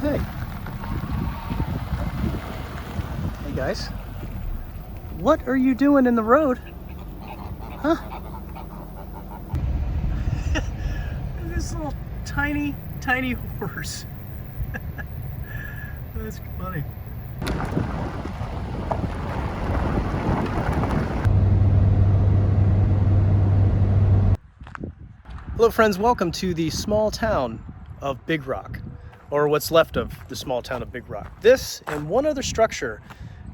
hey. Hey guys. What are you doing in the road? Huh? This little tiny horse. That's funny. Hello friends, welcome to the small town of Big Rock, or what's left of the small town of Big Rock. This and one other structure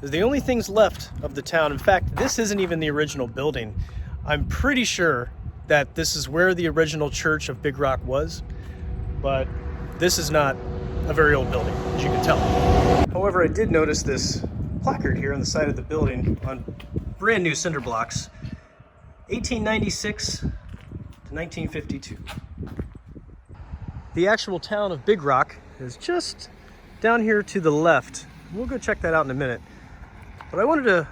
is the only things left of the town. In fact, this isn't even the original building. I'm pretty sure that this is where the original church of Big Rock was, but this is not a very old building, as you can tell. However, I did notice this placard here on the side of the building on brand new cinder blocks, 1896 to 1952. The actual town of Big Rock is just down here to the left. We'll go check that out in a minute. But I wanted to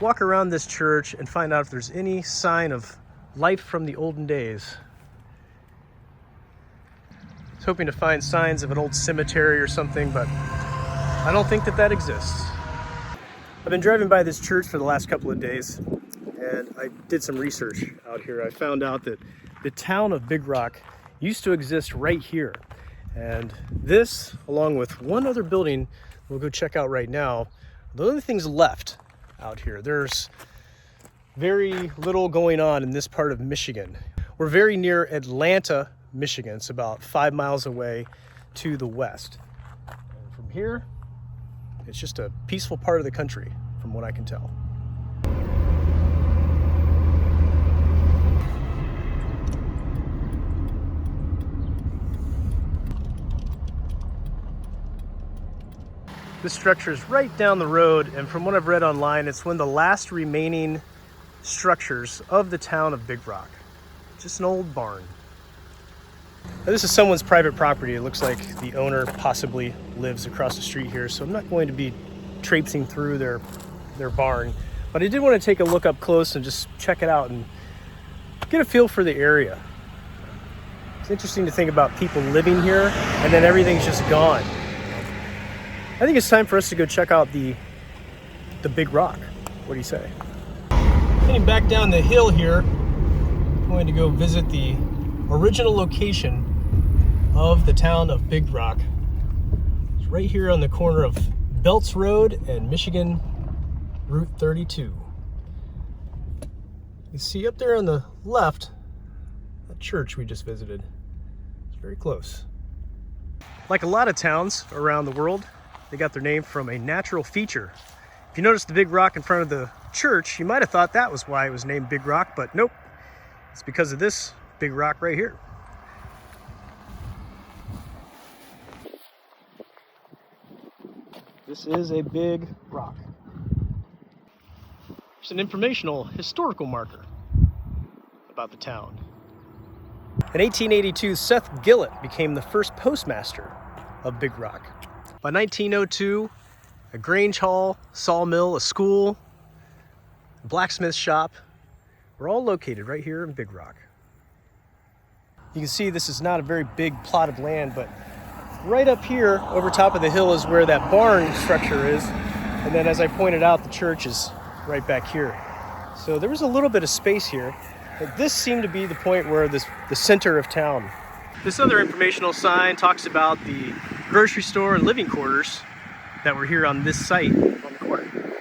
walk around this church and find out if there's any sign of life from the olden days. I was hoping to find signs of an old cemetery or something, but I don't think that exists. I've been driving by this church for the last couple of days, and I did some research out here. I found out that the town of Big Rock used to exist right here. And this, along with one other building we'll go check out right now, the only things left out here. There's very little going on in this part of Michigan. We're very near Atlanta, Michigan. It's about 5 miles away to the west. And from here, it's just a peaceful part of the country, from what I can tell. This structure is right down the road, and from what I've read online, it's one of the last remaining structures of the town of Big Rock. Just an old barn. Now, this is someone's private property. It looks like the owner possibly lives across the street here, so I'm not going to be traipsing through their barn. But I did want to take a look up close and just check it out and get a feel for the area. It's interesting to think about people living here, and then everything's just gone. I think it's time for us to go check out the Big Rock. What do you say? Heading back down the hill here, I'm going to go visit the original location of the town of Big Rock. It's right here on the corner of Belts Road and Michigan Route 32. You see up there on the left, that church we just visited. It's very close. Like a lot of towns around the world, they got their name from a natural feature. If you notice the big rock in front of the church, you might have thought that was why it was named Big Rock, but nope. It's because of this big rock right here. This is a big rock. It's an informational, historical marker about the town. In 1882, Seth Gillett became the first postmaster of Big Rock. By 1902, a grange hall, sawmill, a school, a blacksmith shop were all located right here in Big Rock. You can see this is not a very big plot of land, but right up here over top of the hill is where that barn structure is. And then as I pointed out, the church is right back here. So there was a little bit of space here, but this seemed to be the point where the center of town. This other informational sign talks about the grocery store and living quarters that were here on this site on the corner.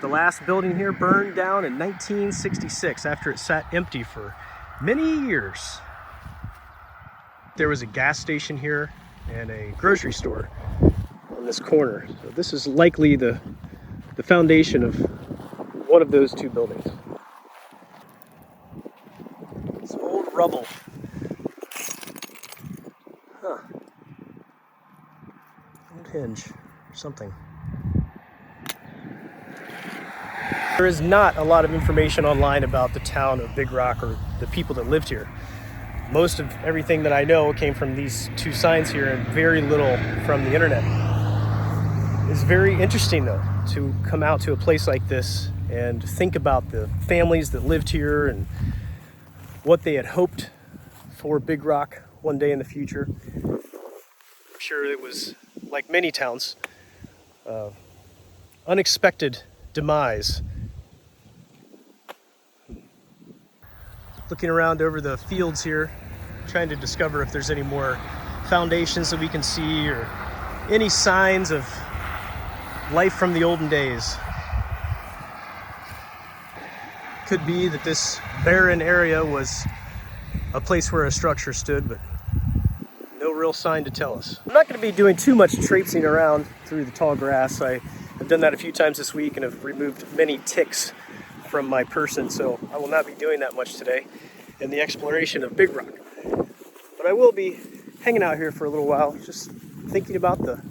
The last building here burned down in 1966 after it sat empty for many years. There was a gas station here and a grocery store on this corner. So this is likely the foundation of one of those two buildings. It's old rubble. Huh. Old hinge or something. There is not a lot of information online about the town of Big Rock or the people that lived here. Most of everything that I know came from these two signs here and very little from the internet. It's very interesting though to come out to a place like this and think about the families that lived here and what they had hoped for Big Rock one day in the future. I'm sure it was, like many towns, unexpected demise. Looking around over the fields here, trying to discover if there's any more foundations that we can see or any signs of life from the olden days. Could be that this barren area was a place where a structure stood, but no real sign to tell us. I'm not going to be doing too much traipsing around through the tall grass. I have done that a few times this week and have removed many ticks from my person, so I will not be doing that much today in the exploration of Big Rock. But I will be hanging out here for a little while, just thinking about the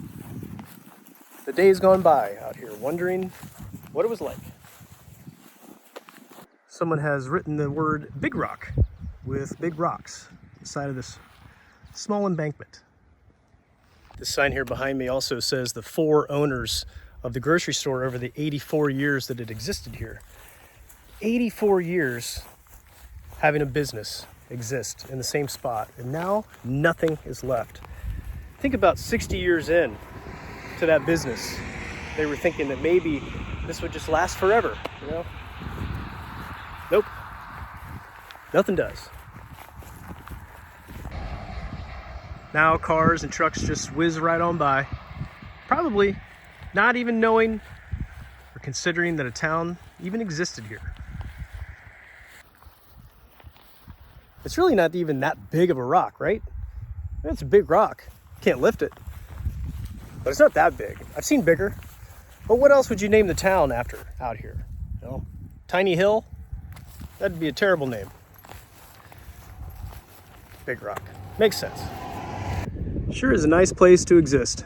days gone by out here, wondering what it was like. Someone has written the word Big Rock with big rocks on the side of this small embankment. This sign here behind me also says the 4 owners of the grocery store over the 84 years that it existed here. 84 years having a business exist in the same spot, and now nothing is left. Think about 60 years in to that business. They were thinking that maybe this would just last forever, you know? Nope, nothing does. Now cars and trucks just whiz right on by, probably not even knowing or considering that a town even existed here. It's really not even that big of a rock, right? It's a big rock. Can't lift it. But it's not that big. I've seen bigger. But what else would you name the town after out here? You know, Tiny Hill? That'd be a terrible name. Big Rock. Makes sense. Sure is a nice place to exist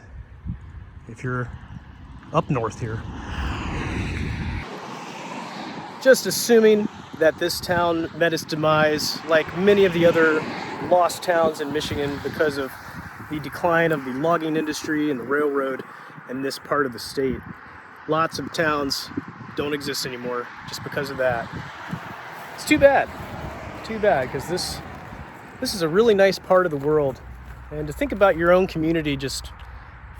if you're up north here. Just assuming that this town met its demise like many of the other lost towns in Michigan because of the decline of the logging industry and the railroad in this part of the state. Lots of towns don't exist anymore just because of that. It's too bad, because this is a really nice part of the world, and to think about your own community just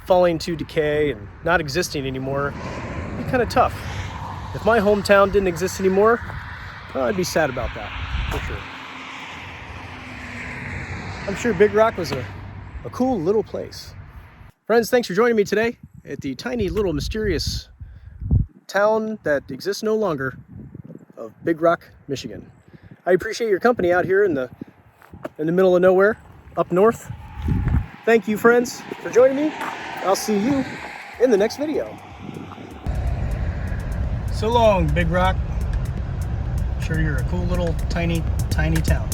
falling to decay and not existing anymore would be kind of tough. If my hometown didn't exist anymore, well, I'd be sad about that, for sure. I'm sure Big Rock was a cool little place. Friends, thanks for joining me today at the tiny little mysterious town that exists no longer of Big Rock, Michigan. I appreciate your company out here in the middle of nowhere, up north. Thank you, friends, for joining me. I'll see you in the next video. So long, Big Rock. I'm sure you're a cool little tiny town.